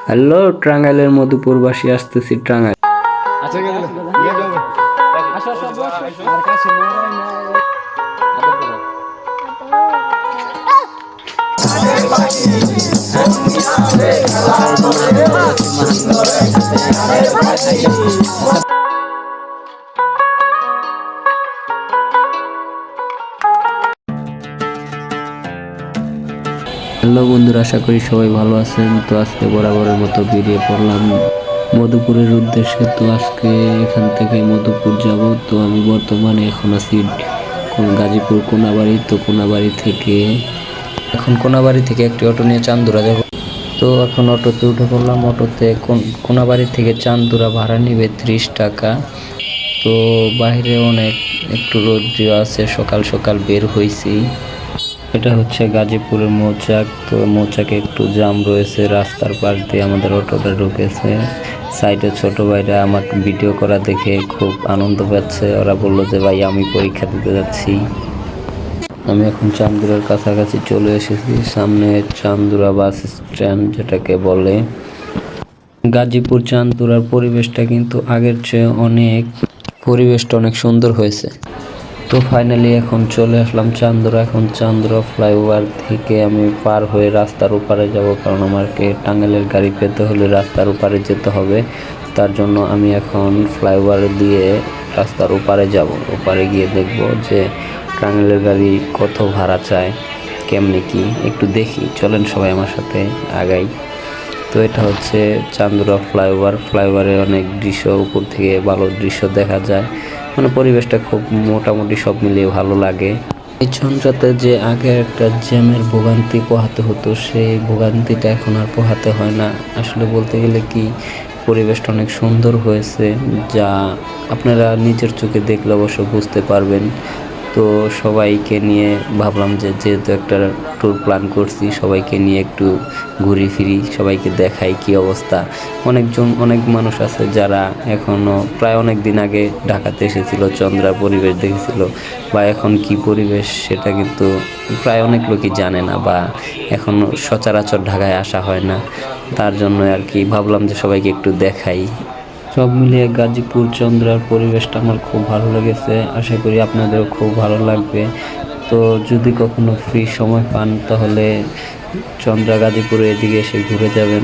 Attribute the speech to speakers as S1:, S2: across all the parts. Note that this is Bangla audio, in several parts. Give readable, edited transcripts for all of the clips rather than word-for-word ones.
S1: হ্যালো টাঙ্গাইলের মধুপুরবাসী, আসতেছি টাঙ্গাইল।
S2: আচ্ছা গেলে নিয়ে যাবে। আসো আসো আসো আমার কাছে মরাই নাই। আদর করো।
S1: হ্যালো বন্ধুরা, আশা করি সবাই ভালো আছেন। তো আজকে বরাবরের মতো বেরিয়ে পড়লাম মধুপুরের উদ্দেশ্যে। তো আজকে এখান থেকে মধুপুর যাব। তো আমি বর্তমানে এখন আছি গাজীপুর কোনাবাড়ি। তো কোনাবাড়ি থেকে একটি অটো নিয়ে চান্দুরা যাব। তো এখন অটোতে উঠে পড়লাম। অটোতে কোনাবাড়ি থেকে চান্দুরা ভাড়া নিবে 30 টাকা। তো বাইরে অনেক একটু রৌদ্র আছে, সকাল সকাল বের হয়েছি। এটা হচ্ছে গাজীপুরের মৌচাক। তো মৌচাকে একটু জ্যাম রয়েছে, রাস্তার পাশ দিয়ে আমাদের অটোটা ঢুকেছে। সাইডে ছোট ভাইরা আমাকে ভিডিও করা দেখে খুব আনন্দ পাচ্ছে। ওরা বললো যে ভাই আমি পরীক্ষা দিতে যাচ্ছি। আমি এখন চান্দুরার কাছাকাছি চলে এসেছি। সামনে চান্দুরা বাস স্ট্যান্ড যেটাকে বলে। গাজীপুর চান্দুরার পরিবেশটা কিন্তু আগের চেয়ে অনেক সুন্দর হয়েছে। তো ফাইনালি এখন চলে আসলাম চান্দুরা। এখন চান্দুরা ফ্লাইওভার থেকে আমি পার হয়ে রাস্তার ওপারে যাব, কারণ আমাকে টাঙ্গাইলের গাড়ি পেতে হলে রাস্তার ওপারে যেতে হবে। তার জন্য আমি এখন ফ্লাইওভার দিয়ে রাস্তার ওপারে যাব। ওপারে গিয়ে দেখব যে টাঙ্গাইলের গাড়ি কত ভাড়া চায়, কেমনি কি একটু দেখি। চলেন সবাই আমার সাথে আগাই। তো এটা হচ্ছে চান্দুরা ফ্লাইওভারে অনেক দৃশ্য, উপর থেকে ভালো দৃশ্য দেখা যায়। মানে পরিবেশটা খুব মোটামুটি সব মিলিয়ে ভালো লাগে। এই ঝঞ্ঝাতে যে আগে একটা জ্যামের ভোগান্তি পোহাতে হতো, সেই ভোগান্তিটা এখন আর পোহাতে হয় না। আসলে বলতে গেলে কি, পরিবেশটা অনেক সুন্দর হয়েছে, যা আপনারা নিজের চোখে দেখলে অবশ্য বুঝতে পারবেন। তো সবাইকে নিয়ে ভাবলাম যে যেহেতু একটা ট্যুর প্ল্যান করছি, সবাইকে নিয়ে একটু ঘুরি ফিরি, সবাইকে দেখাই কি অবস্থা। অনেক মানুষ আছে যারা এখনও প্রায় অনেক দিন আগে ঢাকাতে এসেছিল, চন্দ্রার পরিবেশ দেখেছিল, বা এখন কি পরিবেশ সেটা কিন্তু প্রায় অনেক লোকই জানে না, বা এখন সচরাচর ঢাকায় আসা হয় না। তার জন্য আর কি ভাবলাম যে সবাইকে একটু দেখাই। সব মিলিয়ে গাজীপুর চন্দ্রার পরিবেশটা আমার খুব ভালো লেগেছে। আশা করি আপনাদেরও খুব ভালো লাগবে। তো যদি কখনো ফ্রি সময় পান তাহলে চন্দ্রা গাজীপুরে এদিকে এসে ঘুরে যাবেন।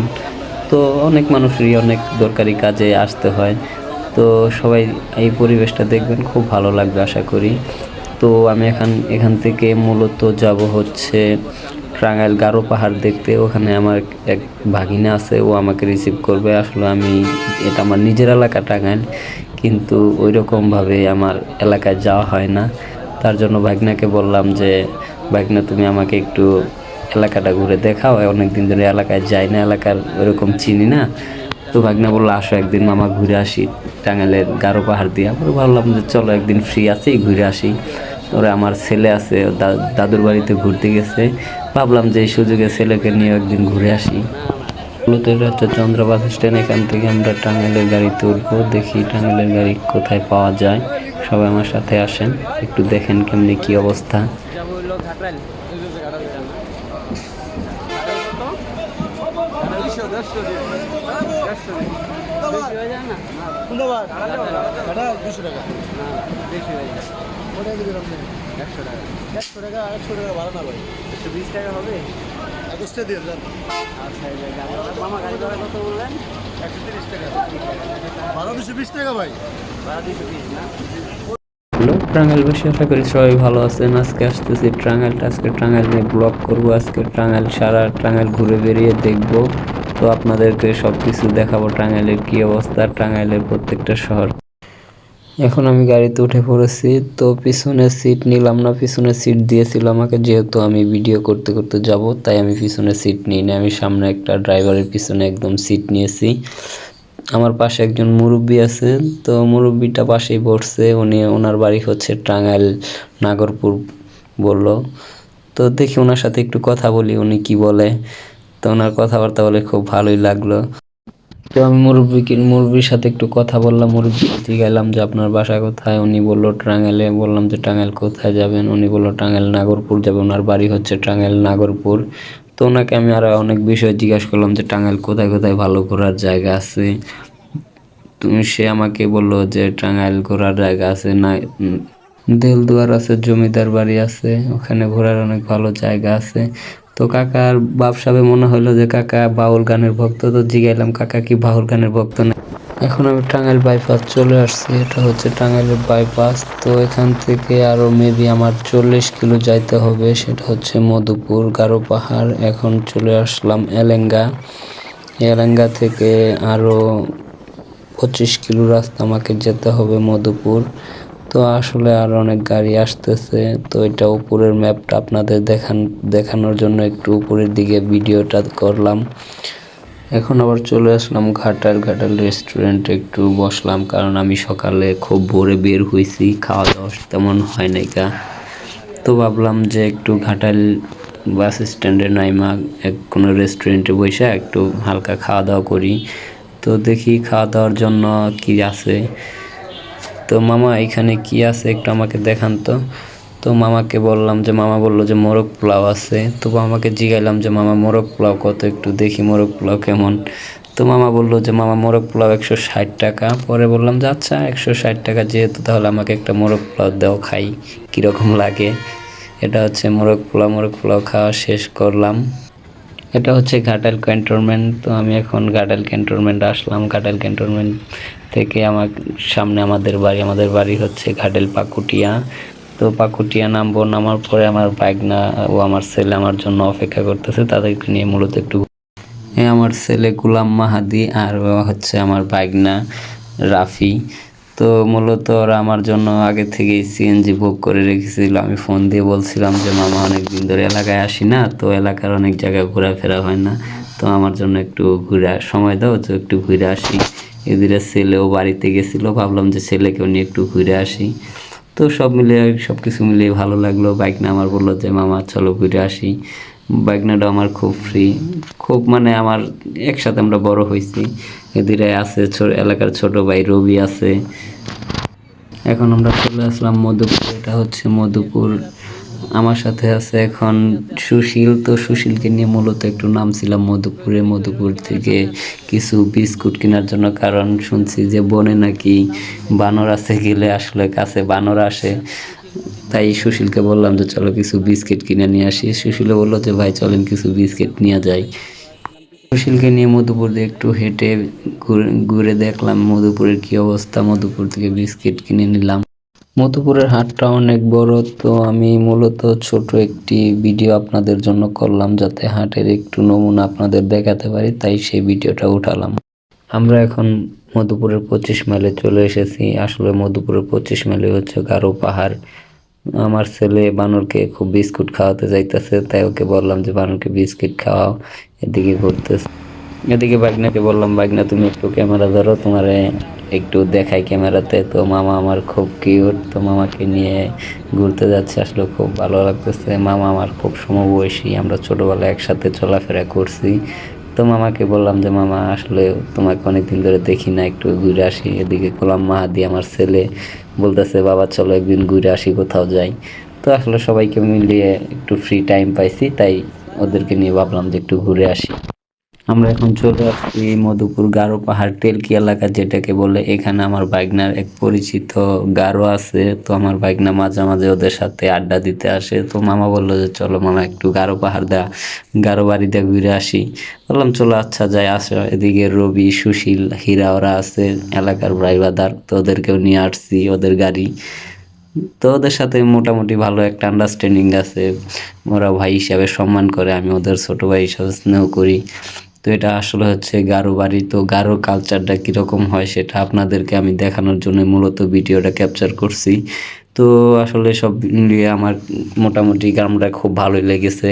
S1: তো অনেক মানুষেরই অনেক দরকারি কাজে আসতে হয়। তো সবাই এই পরিবেশটা দেখবেন, খুব ভালো লাগবে আশা করি। তো আমি এখান থেকে মূলত যাব হচ্ছে টাঙ্গাইল গারো পাহাড় দেখতে। ওখানে আমার এক ভাগিনা আছে, ও আমাকে রিসিভ করবে। আসলে এটা আমার নিজের এলাকা টাঙ্গাইল, কিন্তু ওই রকমভাবে আমার এলাকায় যাওয়া হয় না। তার জন্য ভাগনাকে বললাম যে ভাগনা তুমি আমাকে একটু এলাকাটা ঘুরে দেখাও, অনেক দিন ধরে এলাকায় যাই না, এলাকার ওরকম চিনি না। তো ভাগনা বললো আসো একদিন মামা ঘুরে আসি টাঙ্গাইলের গারো পাহাড় দিয়ে। পরে ভাবলাম যে চলো একদিন ফ্রি আছি, ঘুরে আসি। ওরা আমার ছেলে আছে, দাদুর বাড়িতে ঘুরতে গেছে। ভাবলাম যে এই সুযোগে ছেলেকে নিয়ে একদিন ঘুরে আসি। মূলত এটা হচ্ছে চন্দ্রা বাস স্ট্যান্ড। এখান থেকে আমরা টাঙ্গাইলের গাড়িতে উঠবো। দেখি টাঙ্গাইলের গাড়ি কোথায় পাওয়া যায়। সবাই আমার সাথে আসেন, একটু দেখেন কেমনি কি অবস্থা।
S2: যাবো হলো ঘাটাল। এই যে ঘাটাল যান না? ঘাটাল কত? ঘাটাল 200 দিয়ে। 150 দিয়ে। বেশি হয়ে যায় না? না। কোনটা বার? ঘাটাল 200 টাকা। না, বেশি হয়ে যায়। ওটা কি দিলাম? 100 টাকা। 100 টাকা 100 টাকা ভাড়া না ভাই। 120 টাকা হবে? 21 টা দিয়ে যান। আচ্ছা, এই যে গাড়ি মামা গাড়ি ভাড়া কত বললেন? 130 টাকা। ভাড়া 220 টাকা ভাই। ভাড়া 220 না?
S1: হ্যালো টাঙ্গাইলবাসী, আশা করি সবাই ভালো আছেন। আজকে আসতেছি আজকে টাঙ্গাইল নিয়ে ব্লগ করবো। আজকে সারা টাঙ্গাইল ঘুরে বেরিয়ে দেখবো। তো আপনাদেরকে সব কিছু দেখাবো, টাঙ্গাইলের কি অবস্থা, টাঙ্গাইলের প্রত্যেকটা শহর। এখন আমি গাড়িতে উঠে পড়েছি। তো পিছনের সিট নিলাম না, পিছনের সিট দিয়েছিল আমাকে, যেহেতু আমি ভিডিও করতে করতে যাব, তাই আমি পিছনের সিট নিই না। আমি সামনে একটা ড্রাইভারের পিছনে একদম সিট নিয়েছি। আমার পাশে একজন মুরব্বী আছে। তো মুরব্বীটা পাশেই বসছে, ওনার বাড়ি হচ্ছে টাঙ্গাইল নাগরপুর বলল। তো দেখি ওনার সাথে একটু কথা বলি, উনি কি বলে। তো ওনার কথাবার্তা বলে খুব ভালোই লাগলো। তো আমি মুরব্বির সাথে একটু কথা বললাম, মুরব্বি জিজ্ঞাসলাম যে আপনার বাসা কোথায়। উনি বললো টাঙ্গাইলে। বললাম যে টাঙ্গাইল কোথায় যাবেন? উনি বললো টাঙ্গাইল নাগরপুর যাবে, ওনার বাড়ি হচ্ছে টাঙ্গাইল নাগরপুর। তো তো ওনাকে আমি আরো অনেক বিষয় জিজ্ঞাসা করলাম যে টাঙ্গাইল কোথায় কোথায় ভালো ঘোরার জায়গা আছে। তুমি সে আমাকে বললো যে টাঙ্গাইল ঘোরার জায়গা আছে না, দেলদুয়ার আছে, জমিদার বাড়ি আছে, ওখানে ঘোরার অনেক ভালো জায়গা আছে। তো কাকার বাপসাবে মনে হলো যে কাকা বাউল গানের ভক্ত, তো জিগাইলাম কাকা কি বাউল গানের ভক্ত না। এখন আমি টাঙ্গাইল বাইপাস চলে আসছি, এটা হচ্ছে টাঙ্গাইলের বাইপাস। তো এখান থেকে আরো মেবি আমার 40 কিলো যাইতে হবে, সেটা হচ্ছে মধুপুর গারো পাহাড়। এখন চলে আসলাম এলেঙ্গা। এলেঙ্গা থেকে আরো 25 কিলো রাস্তা আমাকে যেতে হবে মধুপুর। তো আসলে আর অনেক গাড়ি আসতেছে, তো এটা উপরের ম্যাপটা আপনাদের দেখানোর জন্য একটু উপরের দিকে ভিডিওটা করলাম। এখন আবার চলে আসলাম ঘাটাল রেস্টুরেন্টে একটু বসলাম, কারণ আমি সকালে খুব ভোরে বের হয়েছি, খাওয়া দাওয়া তেমন হয় নাই কা। তো ভাবলাম যে একটু ঘাটাল বাস স্ট্যান্ডে নাইমা কোনো রেস্টুরেন্টে বসে একটু হালকা খাওয়া দাওয়া করি। তো দেখি খাওয়া দাওয়ার জন্য কি আছে। তো মামা এখানে কি আছে একটু আমাকে দেখান তো। তো মামাকে বললাম, যে মামা বললো যে মোরগ পোলাও আছে। তো মামাকে জিগাইলাম যে মামা মোরগ পোলাও কত, একটু দেখি মোরগ পোলাও কেমন। তো মামা বললো যে মামা মোরগ পোলাও 160 টাকা। পরে বললাম যে আচ্ছা 160 টাকা যেহেতু, তাহলে আমাকে একটা মোরগ পোলাও দাও, খাই কীরকম লাগে। এটা হচ্ছে মোরগ পোলাও খাওয়া শেষ করলাম। এটা হচ্ছে ঘাটাল ক্যান্টনমেন্ট। তো আমি এখন ঘাটাল ক্যান্টনমেন্ট আসলাম। ঘাটাল ক্যান্টনমেন্ট থেকে আমার সামনে আমাদের বাড়ি হচ্ছে ঘাটাল পাকুটিয়া। তো পাকুটিয়া নামবো, নামার পরে আমার বাইকনা ও আমার ছেলে আমার জন্য অপেক্ষা করতেছে, তাদেরকে নিয়ে মূলত একটু আমার ছেলে গুলাম মাহাদি আর হচ্ছে আমার বাইকনা রাফি। তো মূলত ওরা আমার জন্য আগে থেকেই সিএনজি বুক করে রেখেছিল। আমি ফোন দিয়ে বলছিলাম যে মামা অনেক দিন ধরে এলাকায় আসি না, তো এলাকার অনেক জায়গায় ঘোরাফেরা হয় না, তো আমার জন্য একটু ঘুরে সময় দাও, তো একটু ঘুরে আসি। এদিকে ছেলেও বাড়িতে গেছিলো, ভাবলাম যে ছেলেকেও নিয়ে একটু ঘুরে আসি। তো সব মিলিয়ে সব কিছু মিলিয়ে ভালো লাগলো। বাইকনা আমার বললো যে মামা চলো ঘুরে আসি। বাইকনাটা আমার খুব ফ্রি, খুব মানে আমার একসাথে আমরা বড় হয়েছি। এদিকে আছে এলাকার ছোট ভাই রবি আছে। এখন আমরা চলে আসলাম মধুপুর। এটা হচ্ছে মধুপুর। আমার সাথে আছে এখন সুশীল। তো সুশীলকে নিয়ে মূলত একটু নামছিলাম মধুপুরে। মধুপুর থেকে কিছু বিস্কুট কেনার জন্য, কারণ শুনছি যে বনে নাকি বানর আছে, গেলে আসলে কাছে বানর আসে। তাই সুশীলকে বললাম যে চলো কিছু বিস্কিট কিনে নিয়ে আসি। সুশীলও বললো যে ভাই চলেন কিছু বিস্কিট নিয়ে যাই। সুশীলকে নিয়ে মধুপুর দিয়ে একটু হেঁটে ঘুরে দেখলাম মধুপুরের কি অবস্থা। মধুপুর থেকে বিস্কিট কিনে নিলাম। মধুপুরের হাটটা অনেক বড়, তো আমি মূলত ছোট একটি ভিডিও আপনাদের জন্য করলাম, যাতে হাটের একটু নমুনা আপনাদের দেখাতে পারি, তাই সেই ভিডিওটা উঠালাম। আমরা এখন মধুপুরের 25 মাইলে চলে এসেছি। আসলে মধুপুরের 25 মাইলে হচ্ছে গারো পাহাড়। আমার ছেলে বানরকে খুব বিস্কুট খাওয়াতে চাইতেছে, তাই ওকে বললাম যে বানরকে বিস্কিট খাওয়াও। এদিকে ঘুরতেছে, এদিকে বাগনাকে বললাম বাগনা তুমি একটু ক্যামেরা ধরো, তোমারে একটু দেখাই ক্যামেরাতে। তো মামা আমার খুব কিউট, তো মামাকে নিয়ে ঘুরতে যাচ্ছে, আসলে খুব ভালো লাগতেছে। মামা আমার খুব সমবয়সী, আমরা ছোটবেলায় একসাথে চলাফেরা করছি। তো মামাকে বললাম যে মামা আসলে তোমাকে অনেকদিন ধরে দেখি না, একটু ঘুরে আসি। এদিকে গোলাম মাহাদি আমার ছেলে বলতেছে বাবা চলো একদিন ঘুরে আসি, কোথাও যাই। তো আসলে সবাইকে মিলিয়ে একটু ফ্রি টাইম পাইছি, তাই ওদেরকে নিয়ে ভাবলাম যে একটু ঘুরে আসি। আমরা এখন চলে আসছি মধুপুর গারো পাহাড় টেলকি এলাকা যেটাকে বলে। এখানে আমার বাইকনার এক পরিচিত গারো আছে, তো আমার বাইকনা মাঝে মাঝে ওদের সাথে আড্ডা দিতে আসে। তো মামা বললো যে চলো মামা একটু গারো পাহাড় গারো বাড়িতে ঘুরে আসি। বললাম চলো আচ্ছা যাই আসো। এদিকে রবি সুশীল হীরা ওরা আছে এলাকার ড্রাইভার, তো ওদেরকেও নিয়ে আসছি ওদের গাড়ি। তো ওদের সাথে মোটামুটি ভালো একটা আন্ডারস্ট্যান্ডিং আছে, ওরা ভাই হিসাবে সম্মান করে, আমি ওদের ছোট ভাই হিসাবে স্নেহ করি। তো এটা আসলে হচ্ছে গারো বাড়ি। তো গারো কালচারটা কীরকম হয় সেটা আপনাদেরকে আমি দেখানোর জন্য মূলত ভিডিওটা ক্যাপচার করছি। তো আসলে সব মিলিয়ে আমার মোটামুটি গ্রামটা খুব ভালোই লেগেছে।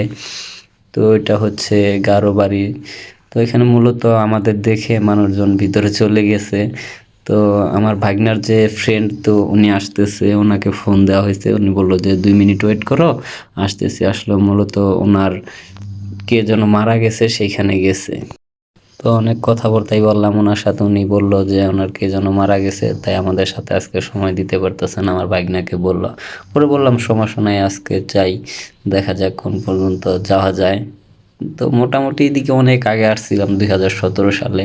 S1: তো এটা হচ্ছে গারো বাড়ি। তো এখানে মূলত আমাদের দেখে মানুষজন ভিতরে চলে গেছে। তো আমার ভাগনার যে ফ্রেন্ড, তো উনি আসতেছে, ওনাকে ফোন দেওয়া হয়েছে, উনি বললো যে 2 মিনিট ওয়েট করো আসতেছি। আসলে মূলত ওনার কে যেন মারা গেছে, সেইখানে গেছে। তো অনেক কথাবার্তাই বললাম ওনার সাথে, উনি বললো যে ওনার কে যেন মারা গেছে, তাই আমাদের সাথে আজকে সময় দিতে পারতেছে না। আমার ভাগনাকে বললো, পরে বললাম সমস্যা নাই আজকে যাই, দেখা যাক কোন পর্যন্ত যাওয়া যায়। তো মোটামুটি এদিকে অনেক আগে আসছিলাম 2017 সালে।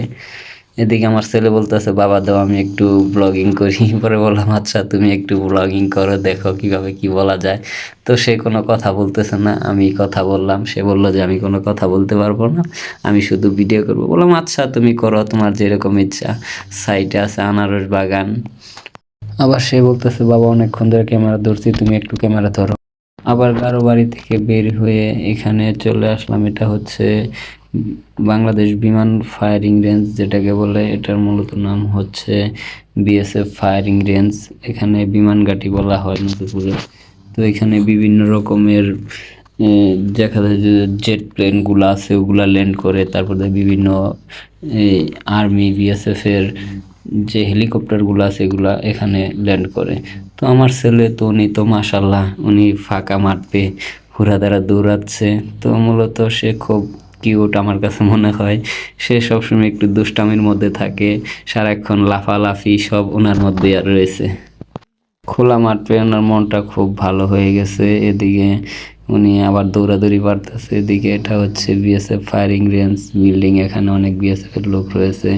S1: এদিকে আমার ছেলে বলতেছে বাবা দাও আমি একটু ব্লগিং করি। পরে বললাম আচ্ছা তুমি একটু ব্লগিং করো, দেখো কিভাবে কি বলা যায়। তো সে কোনো কথা বলতেছে না, আমি কথা বললাম, সে বললো যে আমি কোনো কথা বলতে পারবো না, আমি শুধু ভিডিও করবো। বললাম আচ্ছা তুমি করো, তোমার যেরকম ইচ্ছা। সাইডে আছে আনারস বাগান। আবার সে বলতেছে বাবা অনেকক্ষণ ধরে ক্যামেরা ধরছি, তুমি একটু ক্যামেরা ধরো। আবার গারো বাড়ি থেকে বের হয়ে এখানে চলে আসলাম। এটা হচ্ছে বাংলাদেশ বিমান ফায়ারিং রেঞ্জ যেটাকে বলে, এটার মূলত নাম হচ্ছে বিএসএফ ফায়ারিং রেঞ্জ। এখানে বিমান ঘাঁটি বলা হয় মধুপুরে। তো এখানে বিভিন্ন রকমের দেখা যায় যে জেট প্লেনগুলো আছে ওগুলা ল্যান্ড করে, তারপরে বিভিন্ন আর্মি বিএসএফ এর যে হেলিকপ্টারগুলো আছে এগুলা এখানে ল্যান্ড করে। তো আমার ছেলে তো উনি তো মাশাল্লাহ উনি ফাঁকা মাঠ পেয়ে হুড়াদারা দৌড়াচ্ছে। তো মূলত সে খুব কিউট আমার কাছে মনে হয়। সে সবসময় একটু দুষ্টামির মধ্যে থাকে, সারাক্ষণ লাফালাফি সব ওনার মধ্যে আর রয়েছে। খোলা মাঠ পেয়ে ওনার মনটা খুব ভালো হয়ে গেছে। এদিকে উনি আবার দৌড়াদৌড়ি পারতেছে। এদিকে এটা হচ্ছে বিএসএফ ফায়ারিং রেঞ্জ বিল্ডিং, এখানে অনেক বিএসএফ এর লোক রয়েছে।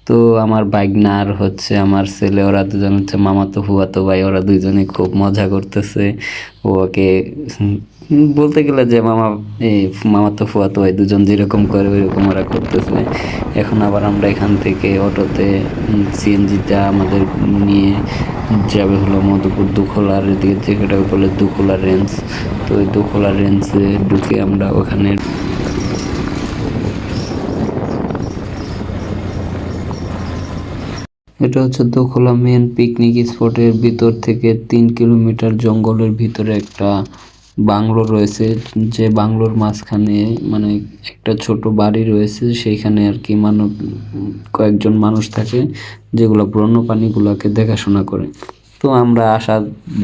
S1: তো আমার ভাইগনা আর হচ্ছে আমার ছেলে, ওরা দুজন হচ্ছে মামাতো ফুফাতো ভাই, ওরা দুইজনে খুব মজা করতেছে। ওকে বলতে গেলে যে মামাতো ফুফাতো ভাই দুজন যেরকম করে ওইরকম ওরা করতেছে। এখন আবার আমরা এখান থেকে অটোতে সিএনজিটা আমাদের নিয়ে যাবে হলো মধুপুর দুখলার এদিকে, যেটাকে বলে দুখলা রেঞ্জ। তো ওই দুখলা রেঞ্জে ঢুকে আমরা ওখানে এটা হচ্ছে দোখলা মেন পিকনিক স্পটের ভিতর থেকে 3 কিলোমিটার জঙ্গলের ভিতরে একটা বাংলো রয়েছে। যে বাংলোর মাঝখানে মানে একটা ছোট বাড়ি রয়েছে, সেইখানে আর কি কয়েকজন মানুষ থাকে যেগুলো বন্যপ্রাণীগুলোকে দেখাশোনা করে। তো আমরা আশা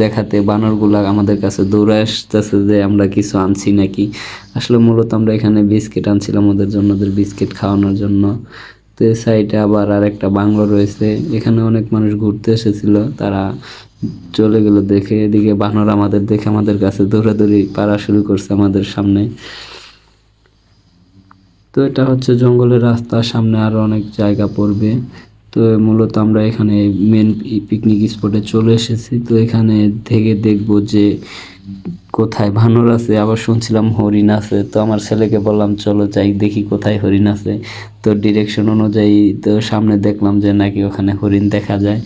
S1: দেখাতে বানরগুলা আমাদের কাছে দৌড়ে আসতেছে যে আমরা কিছু আনছি নাকি। আসলে মূলত আমরা এখানে বিস্কিট আনছিলাম ওদের জন্য, ওদের বিস্কিট খাওয়ানোর জন্য। তো এই সাইডে আবার আর একটা বাংলো রয়েছে, এখানে অনেক মানুষ ঘুরতে এসেছিল, তারা চলে গেল দেখে। এদিকে বানর আমাদের দেখে আমাদের কাছে দৌড়াদৌড়ি পারা শুরু করছে আমাদের সামনে। তো এটা হচ্ছে জঙ্গলের রাস্তা, সামনে আরো অনেক জায়গা পড়বে। তো মূলত আমরা এখানে মেন পিকনিক স্পটে চলে এসেছি। তো এখানে থেকে দেখবো যে কোথায় বানর আছে, আবার শুনছিলাম হরিণ আছে। তো আমার ছেলেকে বললাম চলো যাই দেখি কোথায় হরিণ আছে। তো ডিরেকশন অনুযায়ী তো সামনে দেখলাম যে নাকি ওখানে হরিণ দেখা যায়।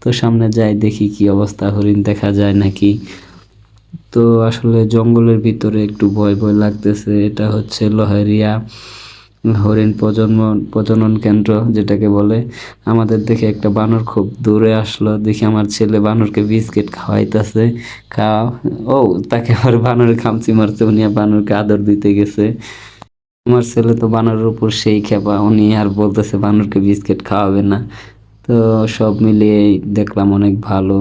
S1: তো সামনে যাই দেখি কি অবস্থা, হরিণ দেখা যায় নাকি। তো আসলে জঙ্গলের ভিতরে একটু ভয় ভয় লাগতেছে। এটা হচ্ছে লোহারিয়া হরিণ প্রজনন কেন্দ্র যেটাকে বলে। আমাদের দেখে একটা বানর খুব দূরে আসলো, দেখি আমার ছেলে বানরকে বিস্কিট খাওয়াইতেছে। খাওয়া ও তাকে আবার বানরের খামচি মারছে, উনি আর বানরকে আদর দিতে গেছে। আমার ছেলে তো বানরের উপর সেই খেপা, উনি আর বলতেছে বানরকে বিস্কিট খাওয়াবে না। তো সব মিলিয়ে দেখলাম অনেক ভালো।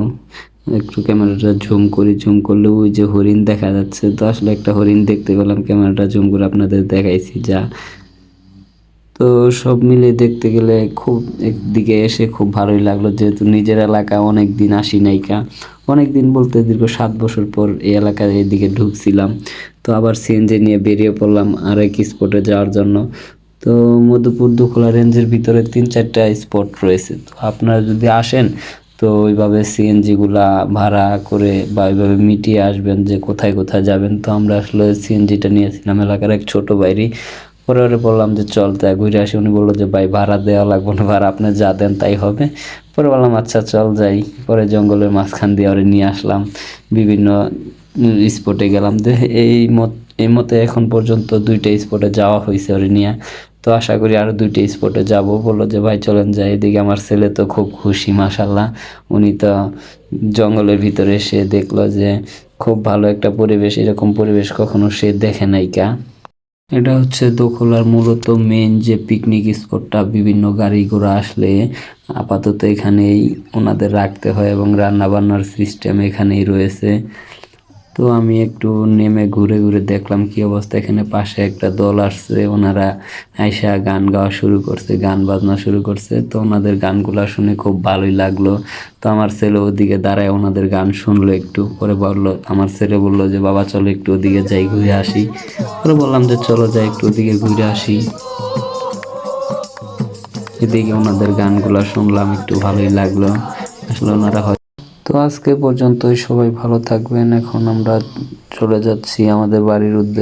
S1: একটু ক্যামেরাটা জুম করি, জুম করলে ওই যে হরিণ দেখা যাচ্ছে। তো আসলে একটা হরিণ দেখতে পেলাম, ক্যামেরাটা জুম করে আপনাদের দেখাইছি যা। তো সব মিলে দেখতে গেলে খুব একদিকে এসে খুব ভালোই লাগলো, যেহেতু নিজের এলাকা অনেক দিন আসি নাইকা। অনেক দিন বলতে দীর্ঘ 7 বছর পর এই এলাকায় এদিকে ঢুকছিলাম। তো আবার সিএনজি নিয়ে বেরিয়ে পড়লাম আরেক স্পটে যাওয়ার জন্য। তো মধুপুর দুখলা রেঞ্জের ভিতরে 3-4টা স্পট রয়েছে। তো আপনারা যদি আসেন তো ওইভাবে সিএনজি গুলা ভাড়া করে বা ওইভাবে মিটিয়ে আসবেন যে কোথায় কোথায় যাবেন। তো আমরা আসলে সিএনজিটা নিয়েছিলাম এলাকার এক ছোট বাইরে। পরে ওরে বললাম যে চল তাই ঘুরে আসি। উনি বললো যে ভাই ভাড়া দেওয়া লাগবে না, ভাড়া আপনি যা দেন তাই হবে। পরে বললাম আচ্ছা চল যাই। পরে জঙ্গলের মাঝখান দিয়ে ওরে নিয়ে আসলাম, বিভিন্ন স্পটে গেলাম। যে এই মতে এখন পর্যন্ত 2টা স্পটে যাওয়া হয়েছে ওরে নিয়ে। তো আশা করি আরো 2টা স্পটে যাব। বললো যে ভাই চলেন যাই। এদিকে আমার ছেলে তো খুব খুশি মাশাল্লাহ। উনি তো জঙ্গলের ভিতরে এসে দেখলো যে খুব ভালো একটা পরিবেশ, এরকম পরিবেশ কখনো সে দেখে নাইকা। এটা হচ্ছে দোখলার মূলত মেন যে পিকনিক স্পটটা, বিভিন্ন গাড়ি ঘোড়া আসলে আপাতত এখানেই ওনাদের রাখতে হয় এবং রান্না বান্নার সিস্টেম এখানেই রয়েছে। তো তো আমি একটু নেমে ঘুরে ঘুরে দেখলাম কি অবস্থা। এখানে পাশে একটা দল আসছে, ওনারা আইসা গান গাওয়া শুরু করছে, গান বাজনা শুরু করছে। তো ওনাদের গানগুলা শুনে খুব ভালোই লাগলো। তো আমার ছেলে ওদিকে দাঁড়ায় ওনাদের গান শুনলো, একটু পরে বললো, আমার ছেলে বললো যে বাবা চলো একটু ওদিকে যাই ঘুরে আসি। পরে বললাম যে চলো যাই একটু ওদিকে ঘুরে আসি। এদিকে ওনাদের গানগুলা শুনলাম, একটু ভালোই লাগলো। আসলে ওনারা হয়। তো আজকে পর্যন্তই, সবাই ভালো থাকবেন। এখন আমরা চলে যাচ্ছি আমাদের বাড়ির উদ্দেশ্যে।